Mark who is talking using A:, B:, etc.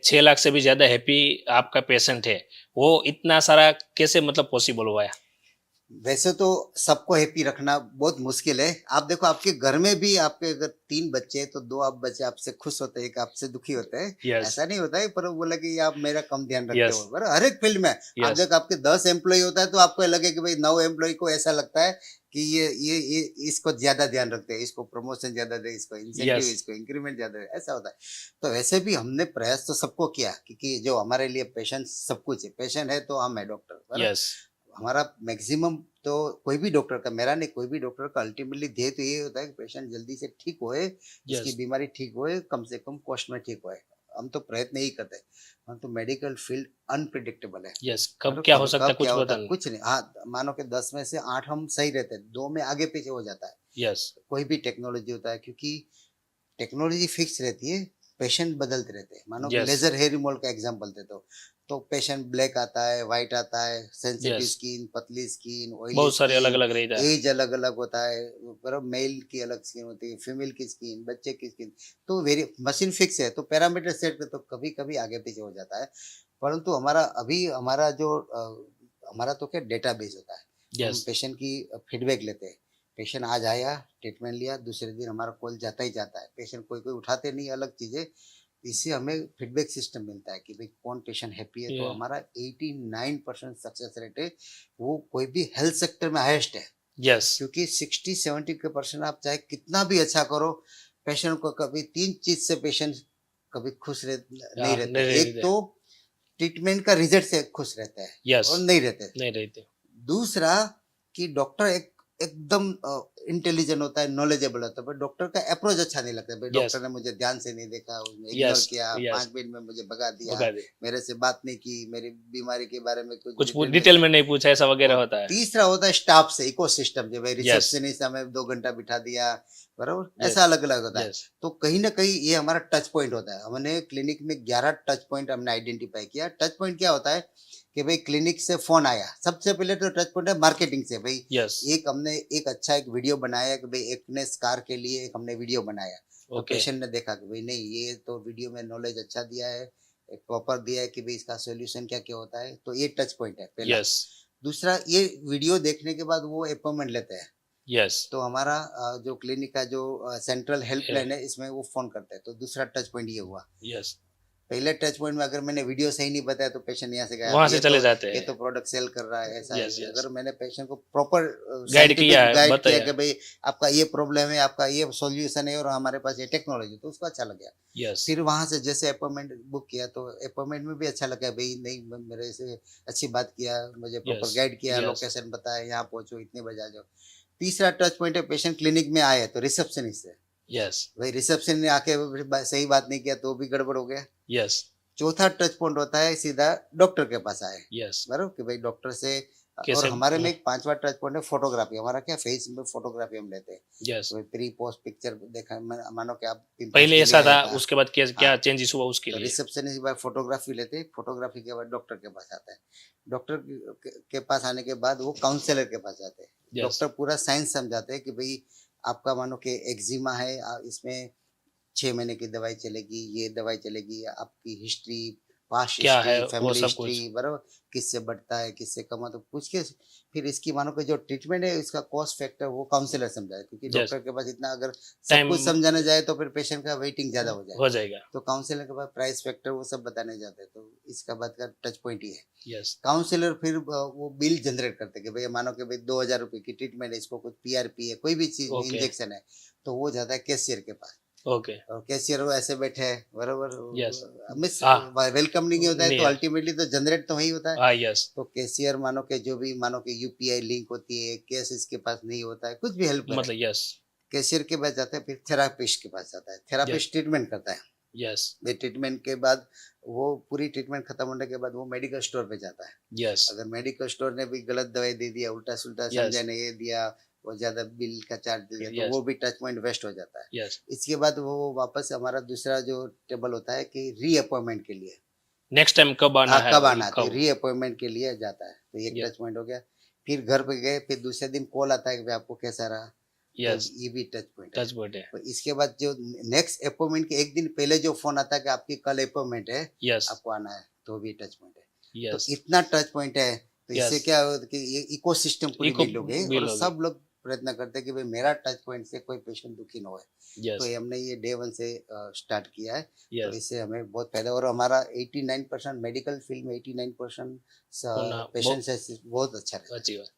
A: 6 लाख से भी ज्यादा हैप्पी आपका पेशेंट है, वो इतना सारा कैसे मतलब पॉसिबल हुआ है?
B: वैसे तो सबको हैप्पी रखना बहुत मुश्किल है। आप देखो आपके घर में भी आपके अगर 3 बच्चे हैं तो 2 आप बच्चे आपसे खुश होते हैं, 1 आपसे दुखी होते हैं।
A: यस,
B: ऐसा नहीं होता है पर वो बोला कि आप मेरा कम ध्यान रखते
A: यस,
B: हो। पर हर एक फील्ड में आप
A: यस,
B: देखो आपके 10 एम्प्लॉय होता है तो आपको लगे कि भाई 9 एम्प्लॉय को ऐसा लगता है कि ये इसको ज्यादा ध्यान रखते हैं, इसको प्रमोशन ज्यादा दे, इसको इंसेंटिव,
A: यस,
B: इसको इंक्रीमेंट ज्यादा दे, ऐसा होता है। तो वैसे भी हमने प्रयास तो सबको किया क्योंकि जो हमारे लिए पेशेंट सब कुछ है, पेशेंट है तो हम है डॉक्टर, बराबर।
A: यस,
B: हमारा मैक्सिमम तो कोई भी डॉक्टर का, मेरा नहीं कोई भी डॉक्टर का अल्टीमेटली ध्येय तो ये होता है कि पेशेंट जल्दी से ठीक होए, उसकी
A: यस,
B: बीमारी ठीक होए, कम से कम कॉस्ट में ठीक होए। हम तो प्रयत्न ही करते हैं। हम तो मेडिकल फील्ड अनप्रिडिक्टेबल है।
A: यस, कब
B: मतलब
A: क्या हो
B: कब
A: सकता है
B: कब क्या
A: कुछ
B: होता
A: पता
B: है
A: नहीं।
B: कुछ नहीं। हाँ, मानो कि 10 में से 8 हम सही रहते हैं, 2 में आगे पीछे हो जाता है।
A: यस,
B: कोई भी टेक्नोलॉजी होता है क्योंकि टेक्नोलॉजी फिक्स रहती है, पेशेंट बदलते रहते हैं। मानो कि
A: यस,
B: लेजर हेयर रिमूवल का एग्जांपल दे तो पेशेंट ब्लैक आता है, व्हाइट आता है, सेंसिटिव
A: यस,
B: स्किन, पतली स्किन, ऑयली
A: बहुत सारे अलग
B: स्किन,
A: अलग रहता है।
B: एज अलग अलग होता है। बराबर, मेल की अलग स्किन होती है, फीमेल की स्किन, बच्चे की स्किन। तो वेरी मशीन फिक्स है तो पैरामीटर सेट पे तो कभी कभी आगे पीछे हो जाता है। परंतु हमारा अभी हमारा जो हमारा तो क्या डेटाबेस होता है। हम
A: यस,
B: पेशेंट की फीडबैक लेते हैं। पेशेंट आज आया, ट्रीटमेंट लिया, दूसरे दिन हमारा कॉल जाता ही जाता है। पेशेंट कोई कोई उठाते नहीं, अलग चीज़ें। इससे हमें फीडबैक सिस्टम मिलता है कि भाई कौन पेशेंट हैप्पी है। तो
A: ये
B: हमारा 89% सक्सेस रेट है। वो कोई भी हेल्थ सेक्टर में हाईएस्ट है।
A: यस,
B: क्योंकि 60-70 के परसेंट आप चाहे कितना भी अच्छा करो, पेशेंट को कभी 3 चीज से पेशेंट कभी खुश नहीं
A: हाँ,
B: रहते।
A: नहीं
B: एक
A: रहते।
B: तो ट्रीटमेंट का रिजल्ट से खुश रहता है
A: यस,
B: और नहीं रहते।
A: नहीं रहते।
B: दूसरा कि डॉक्टर एकदम इंटेलिजेंट होता है, नॉलेजेबल होता है, पर डॉक्टर का अप्रोच अच्छा नहीं लगता। भाई
A: यस,
B: डॉक्टर ने मुझे ध्यान से नहीं देखा, उसने इग्नोर
A: यस,
B: किया,
A: यस,
B: 5 मिनट में मुझे भगा दिया,
A: भगा दे।
B: मेरे से बात नहीं की, मेरी बीमारी के बारे में कुछ
A: कुछ
B: डिटेल में।
A: डिटेल में नहीं पूछा ऐसा वगैरह
B: और
A: होता है।
B: तीसरा होता है स्टाफ से इकोसिस्टम, जो भाई
A: यस,
B: रिसेप्शनिस्ट हमें 2 घंटा बिठा दिया, बराबर,
A: यस,
B: ऐसा अलग अलग होता है।
A: यस,
B: तो कहीं ना कहीं ये हमारा टच पॉइंट होता है। हमने क्लिनिक में 11 टच पॉइंट हमने आइडेंटिफाई किया। टच पॉइंट क्या होता है कि भाई क्लिनिक से फोन आया, सबसे पहले तो टच पॉइंट है मार्केटिंग से। भाई
A: यस,
B: एक हमने एक अच्छा एक वीडियो बनाया कि भाई एक ने कार के लिए एक हमने वीडियो बनाया। तो
A: ओके,
B: पेशेंट ने देखा कि भाई नहीं, ये तो वीडियो में नॉलेज अच्छा दिया है, एक प्रॉपर दिया है कि भाई इसका सोल्यूशन क्या क्या होता है। तो ये टच पॉइंट है पहला।
A: यस,
B: दूसरा, ये वीडियो देखने के बाद वो अपॉइंटमेंट लेते हैं।
A: यस,
B: तो हमारा जो क्लिनिक का जो सेंट्रल हेल्पलाइन है, इसमें वो फोन करते हैं। तो दूसरा टच पॉइंट ये हुआ।
A: यस,
B: पहले टच पॉइंट में अगर मैंने वीडियो सही नहीं बताया तो पेशेंट यहाँ से गया,
A: वहाँ से
B: ये तो
A: चले जाते
B: ये
A: हैं।
B: तो प्रोडक्ट सेल कर रहा है, ऐसा
A: यस,
B: है।
A: यस,
B: अगर मैंने पेशेंट को प्रॉपर
A: गाइड किया
B: साइंटिफिक
A: है,
B: गाइड किया
A: बताया।
B: कि भाई आपका ये प्रॉब्लम है, आपका ये सॉल्यूशन है और हमारे पास ये टेक्नोलॉजी, तो उसको अच्छा लग गया।
A: यस,
B: फिर वहां से जैसे अपॉइंटमेंट बुक किया तो अपॉइंटमेंट में भी अच्छा लगा, भाई नहीं मेरे से अच्छी बात किया, मुझे
A: यस,
B: प्रॉपर गाइड किया,
A: यस,
B: लोकेशन बताया, यहाँ पहुंचो, इतने बजे आ जाओ। तीसरा टच पॉइंट है पेशेंट क्लिनिक में आए तो रिसेप्शनिस्ट से।
A: यस,
B: भाई रिसेप्शन ने आके सही बात नहीं किया तो भी गड़बड़ हो गया।
A: यस,
B: चौथा टच पॉइंट होता है सीधा डॉक्टर के पास आए,
A: यस,
B: बराबर, कि भाई डॉक्टर से। और
A: कैसे
B: हमारे में एक पांचवा टच पॉइंट है फोटोग्राफी। हमारा क्या फेस में फोटोग्राफी हम लेते हैं।
A: यस।
B: तो प्री पोस्ट पिक्चर देखा, मानो कि आप पिंपल्स
A: पहले
B: के लिए
A: ऐसा
B: आया
A: था,
B: था।
A: उसके बाद क्या
B: हाँ,
A: क्या चेंजेस हुआ उसके
B: तो
A: लिए?
B: रिसेप्शनिस्ट के बाद फोटोग्राफी लेते हैं, फोटोग्राफी के बाद डॉक्टर के पास आता है। डॉक्टर के पास आने के बाद वो काउंसलर के पास जाते हैं।
A: यस,
B: डॉक्टर पूरा साइंस समझाते हैं कि भाई आपका मानो कि एक्जिमा है, इसमें 6 महीने की दवाई चलेगी, ये दवाई चलेगी, आपकी हिस्ट्री, पास्ट
A: क्या
B: हिस्ट्री,
A: है वो
B: फैमिली
A: सब
B: हिस्ट्री,
A: कुछ?
B: बराबर, किससे बढ़ता है, किससे कम है, तो पूछ के फिर इसकी मानो कि जो ट्रीटमेंट है इसका कॉस्ट फैक्टर वो काउंसलर समझाए। क्योंकि
A: यस,
B: डॉक्टर के पास इतना अगर सब
A: टाइम
B: कुछ समझाने जाए तो फिर पेशेंट का वेटिंग ज्यादा हो जाए।
A: हो जाएगा।
B: तो काउंसलर के पास प्राइस फैक्टर वो सब बताने जाते हैं। तो इसका बात का टच पॉइंट ही है।
A: यस,
B: काउंसलर फिर वो बिल जनरेट करते हैं कि भैया मानो कि भाई 2,000 रुपये की ट्रीटमेंट है, इसको कुछ पीआरपी है, कोई भी चीज
A: ओके,
B: इंजेक्शन है, तो वो जाता है कैशियर के पास।
A: ओके,
B: और कैशियर वो ऐसे बैठे हैं, बराबर,
A: यस,
B: मिस
A: हाँ,
B: वेलकम नहीं होता है
A: नहीं
B: तो
A: है,
B: अल्टीमेटली तो जनरेट तो वही होता है।
A: हाँ, यस,
B: तो कैशियर मानो कि जो भी मानो कि यूपीआई लिंक होती है, कैश इसके पास नहीं होता है, कुछ भी हेल्प करे,
A: मतलब यस,
B: कैशियर के पास जाता है। फिर थेरापिस्ट के पास जाता है,
A: यस,
B: थेरापिस्ट ट्रीटमेंट करता है।
A: यस,
B: फिर ट्रीटमेंट के बाद वो पूरी ट्रीटमेंट खत्म होने के बाद वो मेडिकल स्टोर पे जाता है।
A: यस,
B: अगर मेडिकल स्टोर ने भी गलत दवाई दे दिया, उल्टा सुल्टा
A: यस,
B: समझा नहीं, ये दिया, वो ज्यादा बिल का चार्ज दे दिया, तो
A: यस,
B: वो भी टच पॉइंट वेस्ट हो जाता है।
A: यस।
B: इसके बाद वो वापस हमारा दूसरा जो टेबल होता है कि री अपॉइंटमेंट के लिए।
A: नेक्स्ट टाइम कब आना
B: हाँ,
A: है
B: कब
A: और
B: आना है, तो
A: कब?
B: री अपॉइंटमेंट के लिए जाता है। तो ये एक
A: ये
B: टच पॉइंट हो गया। फिर घर पे गए, फिर दूसरे दिन कॉल आता है कि भाई आपको कैसा रहा।
A: यस
B: ये भी टच पॉइंट है।
A: टच पॉइंट है
B: तो इसके बाद जो नेक्स्ट अपॉइंटमेंट के एक दिन पहले जो फोन आता है कि आपकी कल अपॉइंटमेंट है,
A: यस
B: आपको आना है, तो भी टच पॉइंट है। तो
A: यस
B: इतना टच पॉइंट है, तो इससे
A: यस
B: क्या हो कि ये इकोसिस्टम पूरी
A: इको
B: बिल्ड हो गई
A: बिल
B: और
A: हो गई
B: सब लोग प्रयत्न करते हैं कि भाई मेरा टच पॉइंट से कोई पेशेंट दुखी ना होए। तो
A: यस
B: ये हमने ये डे वन से स्टार्ट किया है। तो
A: यस
B: इससे हमें बहुत फायदा, और हमारा 89% मेडिकल फील्ड में 89%
A: होना
B: पेशेंट से बहुत अच्छा रहता है।
A: अच्छी बात